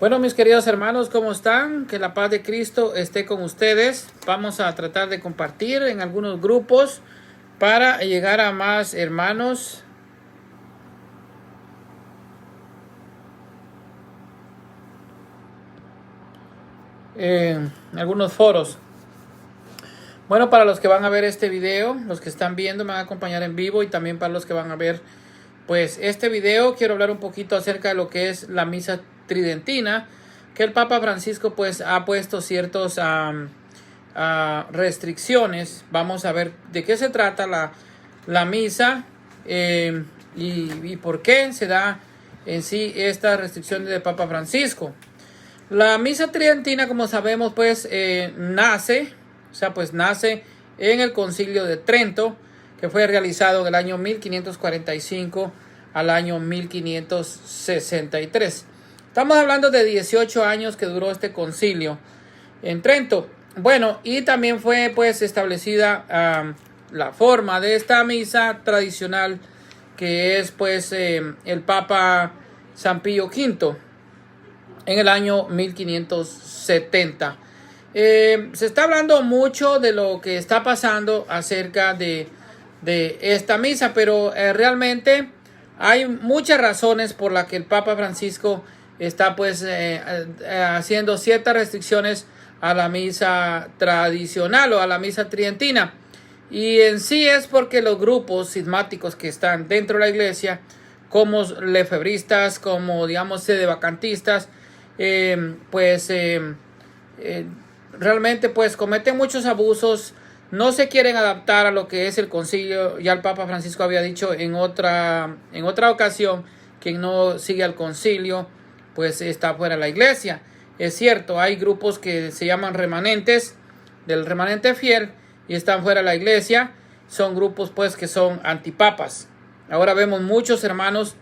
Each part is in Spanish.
Bueno, mis queridos hermanos, ¿cómo están? Que la paz de Cristo esté con ustedes. Vamos a tratar de compartir en algunos grupos para llegar a más hermanos. En algunos foros. Bueno, para los que van a ver este video, los que están viendo me van a acompañar en vivo, y también para los que van a ver pues este video, quiero hablar un poquito acerca de lo que es la misa tridentina, que el Papa Francisco pues ha puesto ciertos restricciones. Vamos a ver de qué se trata la misa y por qué se da en sí esta restricción del Papa Francisco. La misa tridentina, como sabemos, pues nace en el Concilio de Trento, que fue realizado en el año 1545 al año 1563. Estamos hablando de 18 años que duró este concilio en Trento. Bueno, y también fue pues establecida la forma de esta misa tradicional, que es pues el Papa San Pío V en el año 1570. Se está hablando mucho de lo que está pasando acerca de esta misa, pero realmente hay muchas razones por las que el Papa Francisco está pues haciendo ciertas restricciones a la misa tradicional o a la misa tridentina. Y en sí es porque los grupos cismáticos que están dentro de la iglesia, como lefebristas, como digamos sedevacantistas, realmente pues cometen muchos abusos. No se quieren adaptar a lo que es el concilio. Ya el Papa Francisco había dicho en otra ocasión: quien no sigue al concilio pues está fuera de la iglesia. Es cierto, hay grupos que se llaman remanentes, del remanente fiel, y están fuera de la iglesia. Son grupos pues que son antipapas. Ahora vemos muchos hermanos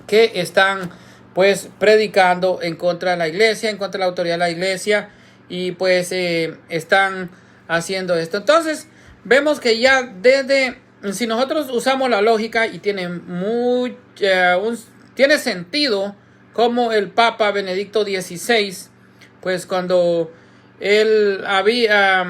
que están pues predicando en contra de la iglesia, en contra de la autoridad de la iglesia, y pues están haciendo esto. Entonces vemos que ya si nosotros usamos la lógica, y tiene sentido como el Papa Benedicto XVI, pues cuando había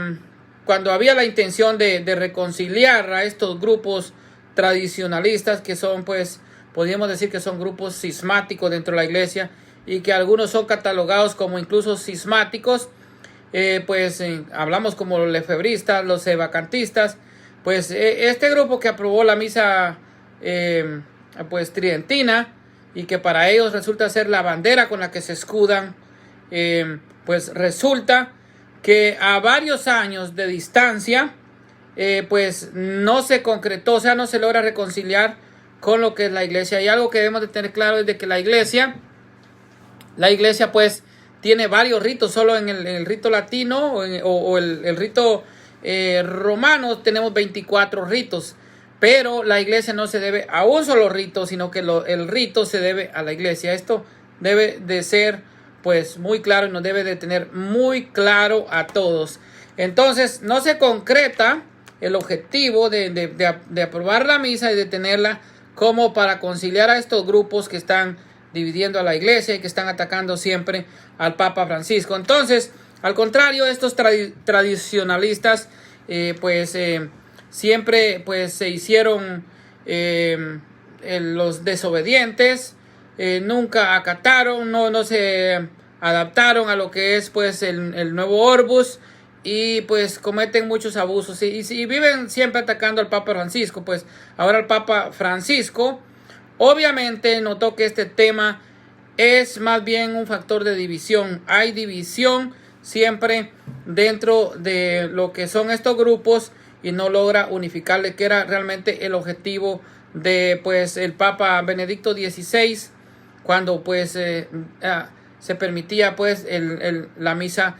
la intención de reconciliar a estos grupos tradicionalistas, que son pues, podríamos decir que son grupos cismáticos dentro de la iglesia, y que algunos son catalogados como incluso cismáticos, hablamos como los lefebristas, los sedevacantistas. Pues este grupo que aprobó la misa pues tridentina, y que para ellos resulta ser la bandera con la que se escudan, pues resulta que a varios años de distancia pues no se concretó, o sea, no se logra reconciliar con lo que es la iglesia. Y algo que debemos de tener claro es de que la iglesia pues tiene varios ritos. Solo en el rito latino o el rito romano tenemos 24 ritos, pero la iglesia no se debe a un solo rito, sino que el rito se debe a la iglesia. Esto debe de ser pues muy claro, y nos debe de tener muy claro a todos. Entonces no se concreta el objetivo de aprobar la misa y de tenerla como para conciliar a estos grupos que están dividiendo a la iglesia y que están atacando siempre al Papa Francisco. Entonces, al contrario, estos tradicionalistas siempre pues se hicieron los desobedientes, nunca acataron, no se adaptaron a lo que es pues el nuevo Orbus, y pues cometen muchos abusos y viven siempre atacando al Papa Francisco. Pues ahora el Papa Francisco obviamente notó que este tema es más bien un factor de división. Hay división siempre dentro de lo que son estos grupos, y no logra unificarle, que era realmente el objetivo de pues el Papa Benedicto XVI, cuando pues se permitía pues la misa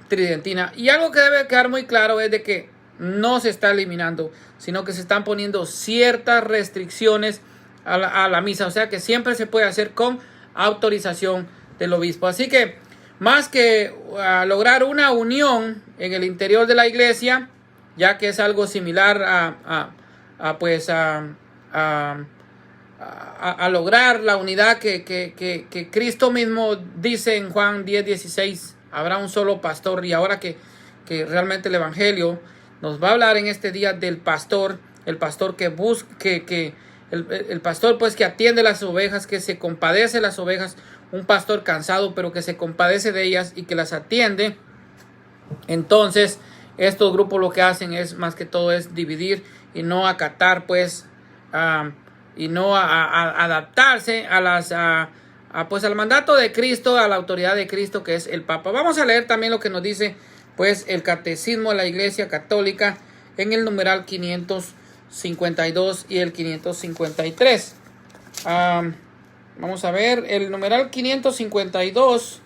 tridentina. Y algo que debe quedar muy claro es de que no se está eliminando, sino que se están poniendo ciertas restricciones a la misa. O sea que siempre se puede hacer con autorización del obispo. Así que más que lograr una unión en el interior de la iglesia, ya que es algo similar a lograr la unidad que Cristo mismo dice en Juan 10:16. Habrá un solo pastor. Y ahora que realmente el Evangelio nos va a hablar en este día del pastor, el pastor que busca, el pastor pues que atiende las ovejas, que se compadece de las ovejas, un pastor cansado pero que se compadece de ellas y que las atiende. Entonces estos grupos lo que hacen es más que todo es dividir y no acatar pues y no adaptarse pues al mandato de Cristo, a la autoridad de Cristo, que es el Papa. Vamos a leer también lo que nos dice pues el Catecismo de la Iglesia Católica en el numeral 552 y el 553. Vamos a ver, el numeral 552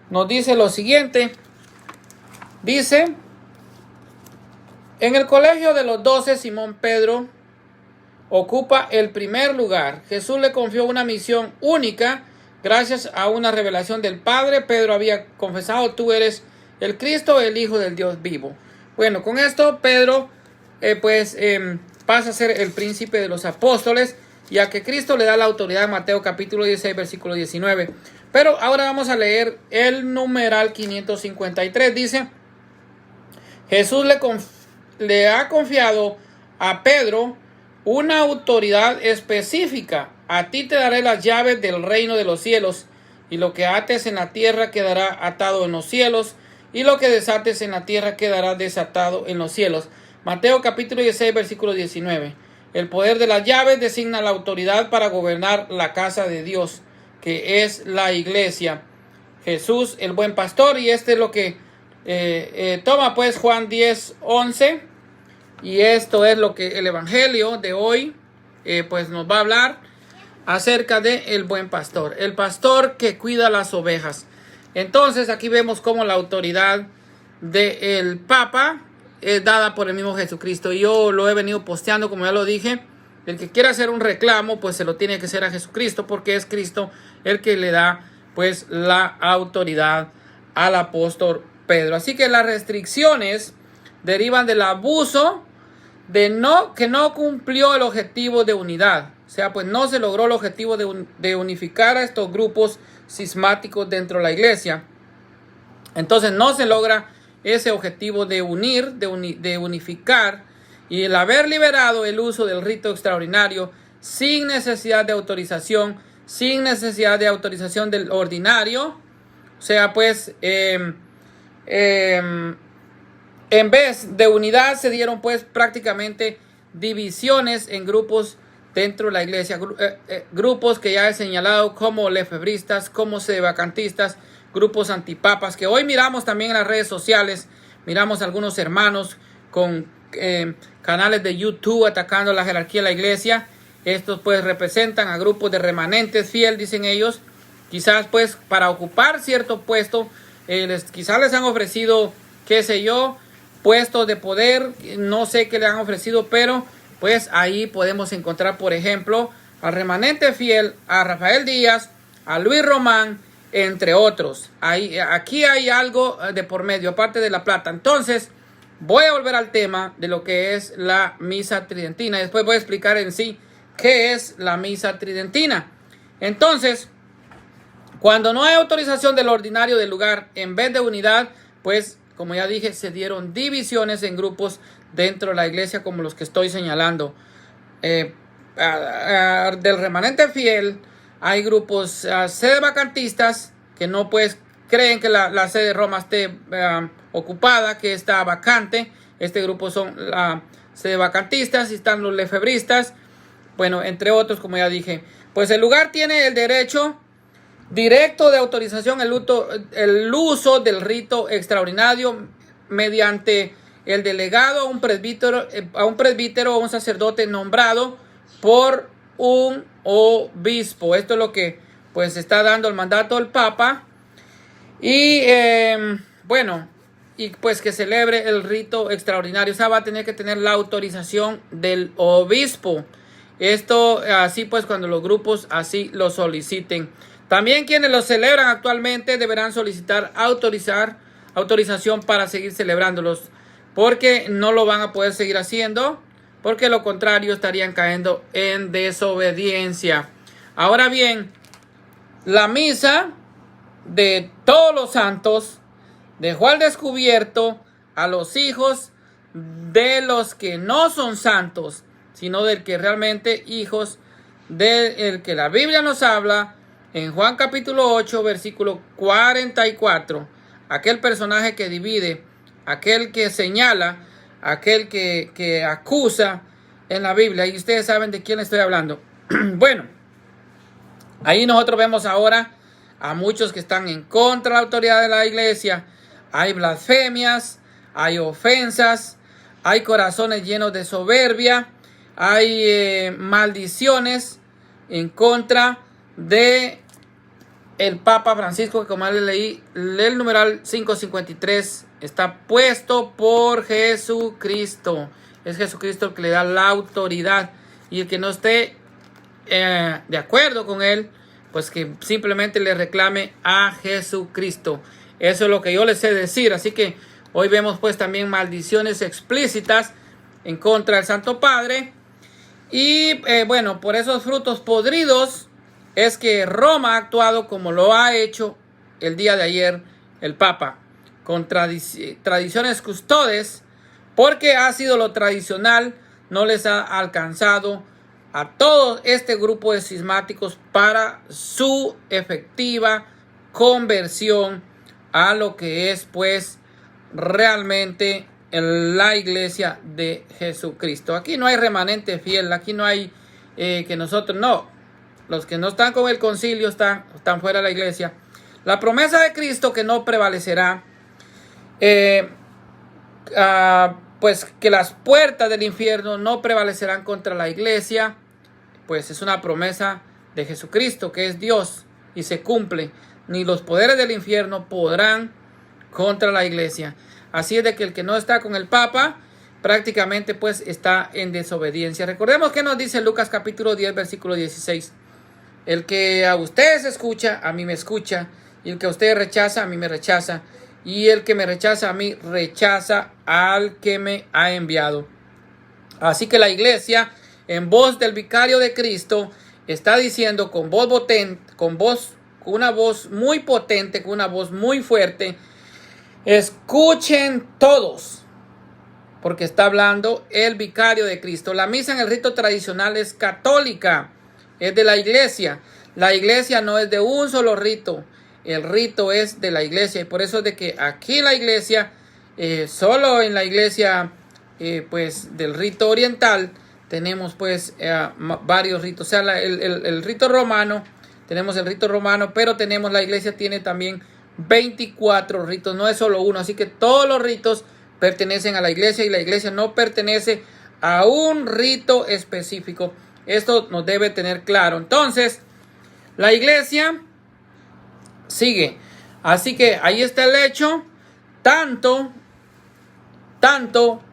nos dice lo siguiente. Dice: en el colegio de los 12, Simón Pedro ocupa el primer lugar. Jesús le confió una misión única gracias a una revelación del Padre. Pedro había confesado: tú eres el Cristo, el Hijo del Dios vivo. Bueno, con esto Pedro pasa a ser el príncipe de los apóstoles, ya que Cristo le da la autoridad en Mateo capítulo 16, versículo 19. Pero ahora vamos a leer el numeral 553. Dice: Jesús le ha confiado a Pedro una autoridad específica. A ti te daré las llaves del reino de los cielos, y lo que ates en la tierra quedará atado en los cielos, y lo que desates en la tierra quedará desatado en los cielos. Mateo capítulo 16, versículo 19. El poder de las llaves designa la autoridad para gobernar la casa de Dios, que es la iglesia. Jesús, el buen pastor, y este es lo que toma pues Juan 10:11, y esto es lo que el Evangelio de hoy pues nos va a hablar acerca de el buen pastor, el pastor que cuida las ovejas. Entonces aquí vemos cómo la autoridad del Papa es dada por el mismo Jesucristo. Y yo lo he venido posteando, como ya lo dije. El que quiera hacer un reclamo, pues se lo tiene que hacer a Jesucristo, porque es Cristo el que le da pues la autoridad al apóstol Pedro. Así que las restricciones derivan del abuso que no cumplió el objetivo de unidad. O sea, pues no se logró el objetivo de unificar a estos grupos cismáticos dentro de la iglesia. Entonces no se logra ese objetivo de unir, de unificar, y el haber liberado el uso del rito extraordinario sin necesidad de autorización, del ordinario. O sea, pues en vez de unidad se dieron pues prácticamente divisiones en grupos dentro de la iglesia, grupos que ya he señalado como lefebristas, como sedevacantistas, grupos antipapas, que hoy miramos también en las redes sociales. Miramos algunos hermanos con canales de YouTube atacando la jerarquía de la iglesia. Estos pues representan a grupos de remanentes fiel, dicen ellos, quizás pues para ocupar cierto puesto, quizás les han ofrecido, qué sé yo, puestos de poder, no sé qué le han ofrecido, pero pues ahí podemos encontrar, por ejemplo, al remanente fiel, a Rafael Díaz, a Luis Román, entre otros. Aquí hay algo de por medio, aparte de la plata. Entonces, voy a volver al tema de lo que es la misa tridentina. Después voy a explicar en sí qué es la misa tridentina. Entonces, cuando no hay autorización del ordinario del lugar, en vez de unidad, pues, como ya dije, se dieron divisiones en grupos dentro de la iglesia, como los que estoy señalando. Del remanente fiel, hay grupos sedevacantistas que no pues creen que la sede de Roma esté ocupada, que está vacante. Este grupo son sedevacantistas, y están los lefebristas, bueno, entre otros, como ya dije. Pues el lugar tiene el derecho directo de autorización el uso del rito extraordinario mediante el delegado a un presbítero o un sacerdote nombrado por un obispo. Esto es lo que pues está dando el mandato del Papa. Y bueno, y pues que celebre el rito extraordinario. O sea, va a tener que tener la autorización del obispo. Esto así pues cuando los grupos así lo soliciten. También quienes lo celebran actualmente deberán solicitar autorización para seguir celebrándolos, porque no lo van a poder seguir haciendo, porque lo contrario estarían cayendo en desobediencia. Ahora bien, la misa de todos los santos dejó al descubierto a los hijos de los que no son santos, sino del que realmente hijos del que la Biblia nos habla en Juan capítulo 8, versículo 44. Aquel personaje que divide, aquel que señala, aquel que acusa en la Biblia. Y ustedes saben de quién estoy hablando. Bueno, ahí nosotros vemos ahora a muchos que están en contra de la autoridad de la iglesia. Hay blasfemias, hay ofensas, hay corazones llenos de soberbia, hay maldiciones en contra de el Papa Francisco, que como les leí, el numeral 553 está puesto por Jesucristo. Es Jesucristo el que le da la autoridad, y el que no esté de acuerdo con él, pues que simplemente le reclame a Jesucristo. Eso es lo que yo les sé decir. Así que hoy vemos pues también maldiciones explícitas en contra del Santo Padre. Y bueno, por esos frutos podridos es que Roma ha actuado como lo ha hecho el día de ayer el Papa, con tradiciones custodes, porque ha sido lo tradicional, no les ha alcanzado a todo este grupo de cismáticos para su efectiva conversión a lo que es pues realmente la iglesia de Jesucristo. Aquí no hay remanente fiel, aquí no hay que nosotros no. Los que no están con el concilio están fuera de la iglesia. La promesa de Cristo que no prevalecerá, pues que las puertas del infierno no prevalecerán contra la iglesia, pues es una promesa de Jesucristo, que es Dios, y se cumple. Ni los poderes del infierno podrán contra la iglesia. Así es de que el que no está con el Papa prácticamente pues está en desobediencia. Recordemos que nos dice Lucas capítulo 10 versículo 16. El que a ustedes escucha, a mí me escucha. Y el que a ustedes rechaza, a mí me rechaza. Y el que me rechaza a mí, rechaza al que me ha enviado. Así que la iglesia, en voz del vicario de Cristo, está diciendo con voz potente, con una voz muy potente, con una voz muy fuerte: escuchen todos, porque está hablando el vicario de Cristo. La misa en el rito tradicional es católica, es de la iglesia. La iglesia no es de un solo rito, el rito es de la iglesia, y por eso es de que aquí la iglesia, solo en la iglesia pues del rito oriental, tenemos pues varios ritos. O sea, el rito romano, tenemos el rito romano, pero tenemos, la iglesia tiene también 24 ritos, no es solo uno. Así que todos los ritos pertenecen a la iglesia, y la iglesia no pertenece a un rito específico. Esto nos debe tener claro. Entonces, la iglesia sigue. Así que ahí está el hecho. Tanto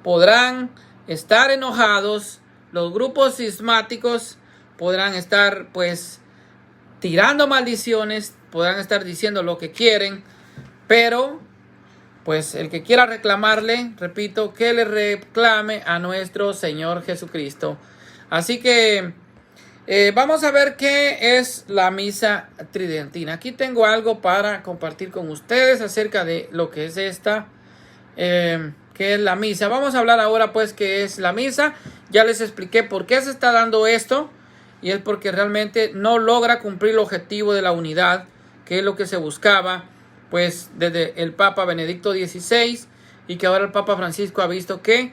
podrán estar enojados los grupos cismáticos, podrán estar pues tirando maldiciones, podrán estar diciendo lo que quieren, pero pues el que quiera reclamarle, repito, que le reclame a nuestro Señor Jesucristo. Así que vamos a ver qué es la misa tridentina. Aquí tengo algo para compartir con ustedes acerca de lo que es esta, que es la misa. Vamos a hablar ahora pues qué es la misa. Ya les expliqué por qué se está dando esto, y es porque realmente no logra cumplir el objetivo de la unidad, que es lo que se buscaba pues desde el Papa Benedicto XVI, y que ahora el Papa Francisco ha visto que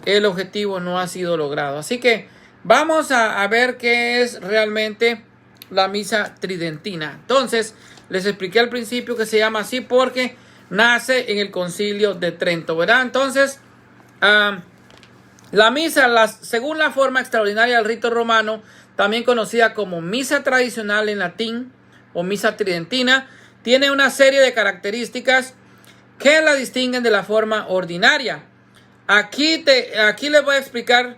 el objetivo no ha sido logrado. Así que vamos a ver qué es realmente la misa tridentina. Entonces, les expliqué al principio que se llama así porque nace en el Concilio de Trento, ¿verdad? Entonces, la misa, según la forma extraordinaria del rito romano, también conocida como misa tradicional en latín o misa tridentina, tiene una serie de características que la distinguen de la forma ordinaria. Aquí les voy a explicar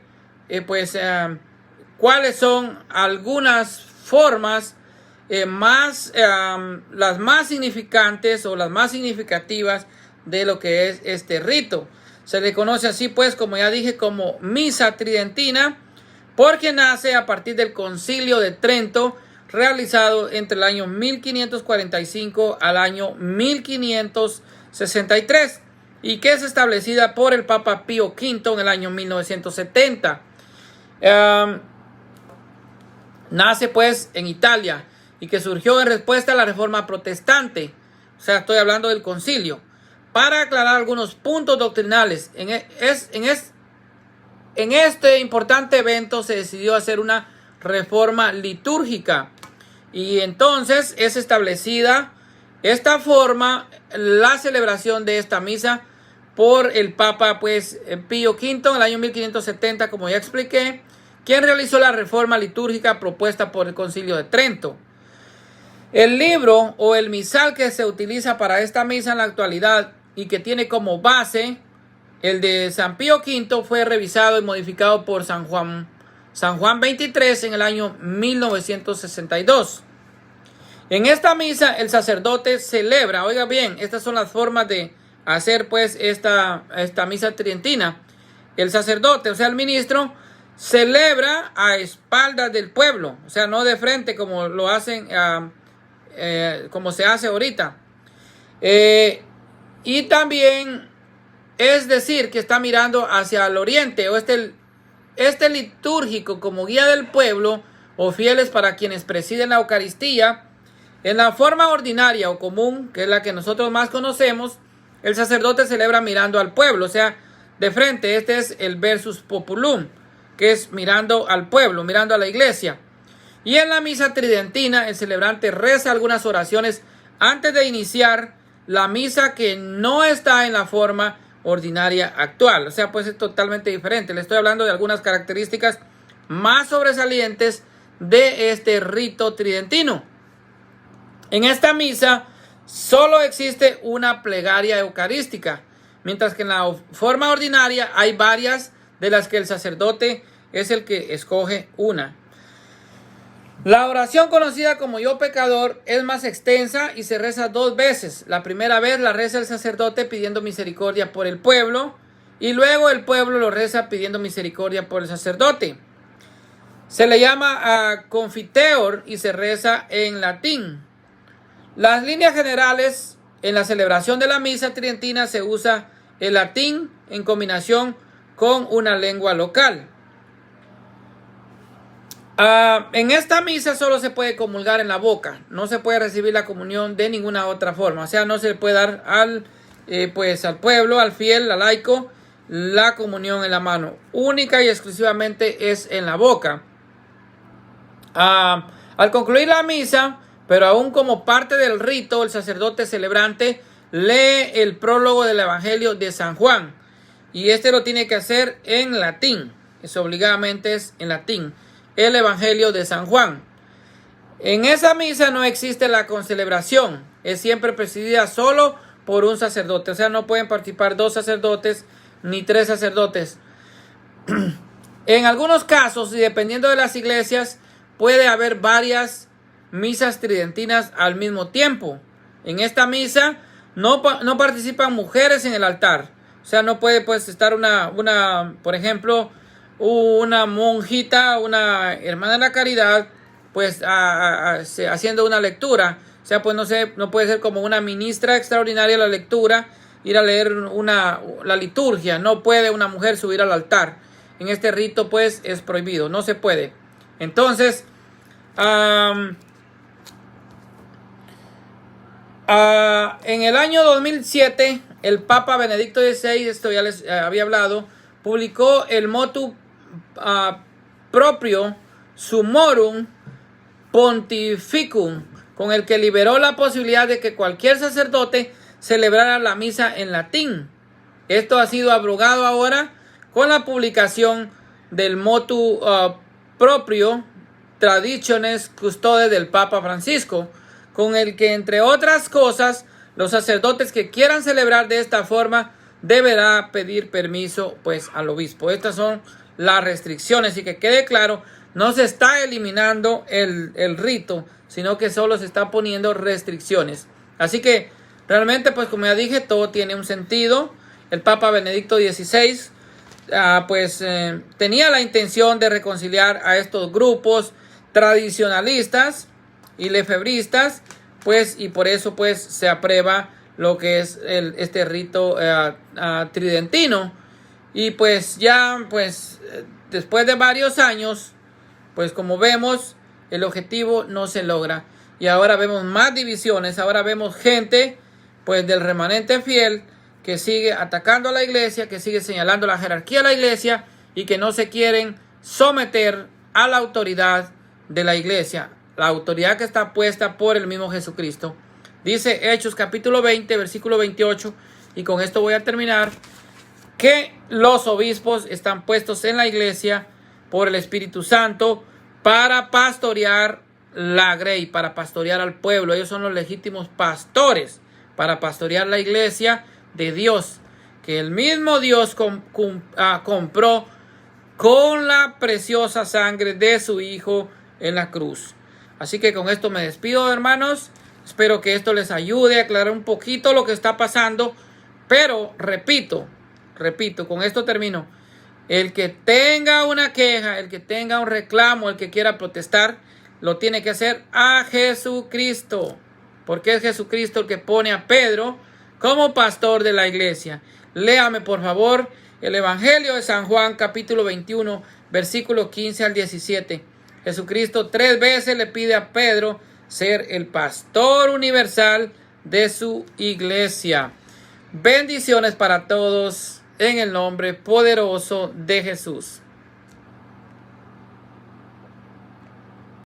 cuáles son algunas formas las más significantes o las más significativas de lo que es este rito. Se le conoce así, pues, como ya dije, como misa tridentina, porque nace a partir del Concilio de Trento, realizado entre el año 1545 al año 1563, y que es establecida por el Papa Pío V en el año 1970. Nace pues en Italia y que surgió en respuesta a la Reforma Protestante. O sea, estoy hablando del concilio. Para aclarar algunos puntos doctrinales, en este importante evento se decidió hacer una reforma litúrgica. Y entonces es establecida esta forma, la celebración de esta misa por el Papa pues Pío V en el año 1570, como ya expliqué, quien realizó la reforma litúrgica propuesta por el Concilio de Trento. El libro o el misal que se utiliza para esta misa en la actualidad y que tiene como base el de San Pío V fue revisado y modificado por San Juan XXIII en el año 1962. En esta misa el sacerdote celebra, oiga bien, estas son las formas de hacer pues esta misa tridentina. El sacerdote, o sea el ministro, celebra a espaldas del pueblo, o sea no de frente como lo hacen, como se hace ahorita. Y también es decir que está mirando hacia el oriente, o este litúrgico como guía del pueblo o fieles para quienes presiden la Eucaristía. En la forma ordinaria o común, que es la que nosotros más conocemos, el sacerdote celebra mirando al pueblo, o sea, de frente. Este es el versus populum, que es mirando al pueblo, mirando a la iglesia. Y en la misa tridentina, el celebrante reza algunas oraciones antes de iniciar la misa que no está en la forma ordinaria actual. O sea, pues es totalmente diferente. Le estoy hablando de algunas características más sobresalientes de este rito tridentino. En esta misa solo existe una plegaria eucarística, mientras que en la forma ordinaria hay varias, de las que el sacerdote es el que escoge una. La oración conocida como Yo Pecador es más extensa y se reza 2 veces. La primera vez la reza el sacerdote pidiendo misericordia por el pueblo, y luego el pueblo lo reza pidiendo misericordia por el sacerdote. Se le llama confiteor y se reza en latín. Las líneas generales en la celebración de la misa tridentina se usa el latín en combinación con una lengua local. En esta misa solo se puede comulgar en la boca, no se puede recibir la comunión de ninguna otra forma, o sea, no se le puede dar al pueblo, al fiel, al laico, la comunión en la mano, única y exclusivamente es en la boca. Al concluir la misa, pero aún como parte del rito, el sacerdote celebrante lee el prólogo del Evangelio de San Juan, y este lo tiene que hacer en latín, eso obligadamente es en latín. El Evangelio de San Juan. En esa misa no existe la concelebración, es siempre presidida solo por un sacerdote, o sea, no pueden participar 2 sacerdotes ni 3 sacerdotes. En algunos casos, y dependiendo de las iglesias, puede haber varias misas tridentinas al mismo tiempo. En esta misa no participan mujeres en el altar, o sea, no puede pues estar por ejemplo, una monjita, una hermana de la caridad, pues haciendo una lectura. O sea, pues no puede ser como una ministra extraordinaria de la lectura, ir a leer la liturgia. No puede una mujer subir al altar. En este rito pues es prohibido, no se puede. Entonces, en el año 2007, el Papa Benedicto XVI, esto ya les había hablado, publicó el motu proprio Summorum Pontificum, con el que liberó la posibilidad de que cualquier sacerdote celebrara la misa en latín. Esto ha sido abrogado ahora con la publicación del motu proprio Traditiones Custode del Papa Francisco, con el que, entre otras cosas, los sacerdotes que quieran celebrar de esta forma deberá pedir permiso pues al obispo. Estas son las restricciones, y que quede claro, no se está eliminando el rito, sino que solo se está poniendo restricciones. Así que realmente, pues como ya dije, todo tiene un sentido, el Papa Benedicto XVI tenía la intención de reconciliar a estos grupos tradicionalistas y lefebristas, pues, y por eso pues se aprueba lo que es este rito tridentino. Y pues ya pues después de varios años, pues como vemos, el objetivo no se logra. Y ahora vemos más divisiones, ahora vemos gente pues del remanente fiel que sigue atacando a la iglesia, que sigue señalando la jerarquía de la iglesia y que no se quieren someter a la autoridad de la iglesia, la autoridad que está puesta por el mismo Jesucristo. Dice Hechos capítulo 20, versículo 28, y con esto voy a terminar, que los obispos están puestos en la iglesia por el Espíritu Santo para pastorear la grey, para pastorear al pueblo. Ellos son los legítimos pastores para pastorear la iglesia de Dios, que el mismo Dios compró con la preciosa sangre de su Hijo en la cruz. Así que con esto me despido, hermanos. Espero que esto les ayude a aclarar un poquito lo que está pasando. Pero repito, con esto termino. El que tenga una queja, el que tenga un reclamo, el que quiera protestar, lo tiene que hacer a Jesucristo. Porque es Jesucristo el que pone a Pedro como pastor de la iglesia. Léame por favor el Evangelio de San Juan capítulo 21 versículo 15 al 17. Jesucristo 3 veces le pide a Pedro ser el pastor universal de su iglesia. Bendiciones para todos en el nombre poderoso de Jesús.